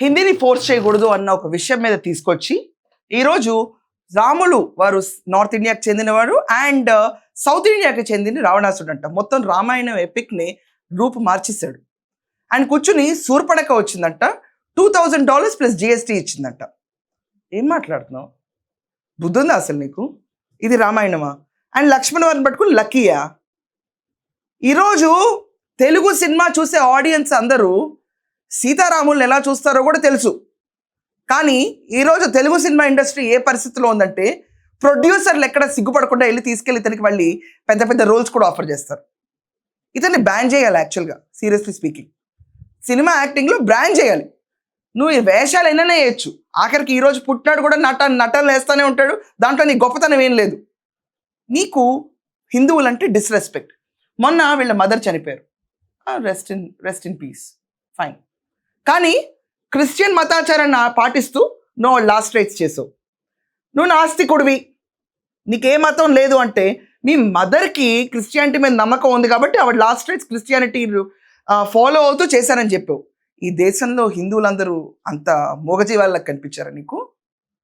హిందీని force చేయకూడదు అన్న ఒక విషయం మీద తీసుకొచ్చి ఈరోజు రాములు వారు నార్త్ ఇండియాకి చెందినవాడు అండ్ సౌత్ ఇండియాకి చెందిన రావణాసుడు అంట. మొత్తం రామాయణం ఎపిక్ని రూపు మార్చేశాడు. అండ్ కూర్చుని సూర్పడక వచ్చిందంట, $2,000 ప్లస్ జిఎస్టీ ఇచ్చిందంట. ఏం మాట్లాడుతున్నావు? బుద్ధుందా అసలు నీకు? ఇది రామాయణమా? అండ్ లక్ష్మణ్ వారిని పట్టుకుని లక్కీయా? ఈరోజు తెలుగు సినిమా చూసే ఆడియన్స్ అందరూ సీతారాములను ఎలా చూస్తారో కూడా తెలుసు. కానీ ఈరోజు తెలుగు సినిమా ఇండస్ట్రీ ఏ పరిస్థితిలో ఉందంటే ప్రొడ్యూసర్లు ఎక్కడ సిగ్గుపడకుండా వెళ్ళి తీసుకెళ్ళి ఇతనికి మళ్ళీ పెద్ద పెద్ద రోల్స్ కూడా ఆఫర్ చేస్తారు. ఇతన్ని బ్యాన్ చేయాలి. యాక్చువల్గా సీరియస్లీ స్పీకింగ్ సినిమా యాక్టింగ్లో బ్యాన్ చేయాలి. నువ్వు ఈ వేషాలు ఎన్ననే వేయచ్చు, ఆఖరికి ఈరోజు పుట్టినాడు కూడా నటనలు వేస్తూనే ఉంటాడు. దాంట్లో నీ గొప్పతనం ఏం లేదు. నీకు హిందువులంటే డిస్రెస్పెక్ట్. మొన్న వీళ్ళ మదర్ చనిపోయారు, రెస్ట్ ఇన్ పీస్, ఫైన్. కానీ క్రిస్టియన్ మతాచారాన్ని పాటిస్తూ నువ్వు లాస్ట్ రైట్స్ చేసావు. నువ్వు నాస్తికుడివి, నీకే మతం లేదు అంటే మీ మదర్కి క్రిస్టియానిటీ మీద నమ్మకం ఉంది కాబట్టి ఆవిడ లాస్ట్ రైట్స్ క్రిస్టియానిటీ ఫాలో అవుతూ చేశారని చెప్పావు. ఈ దేశంలో హిందువులందరూ అంత మూగజీవాళ్ళకి కనిపించారా నీకు?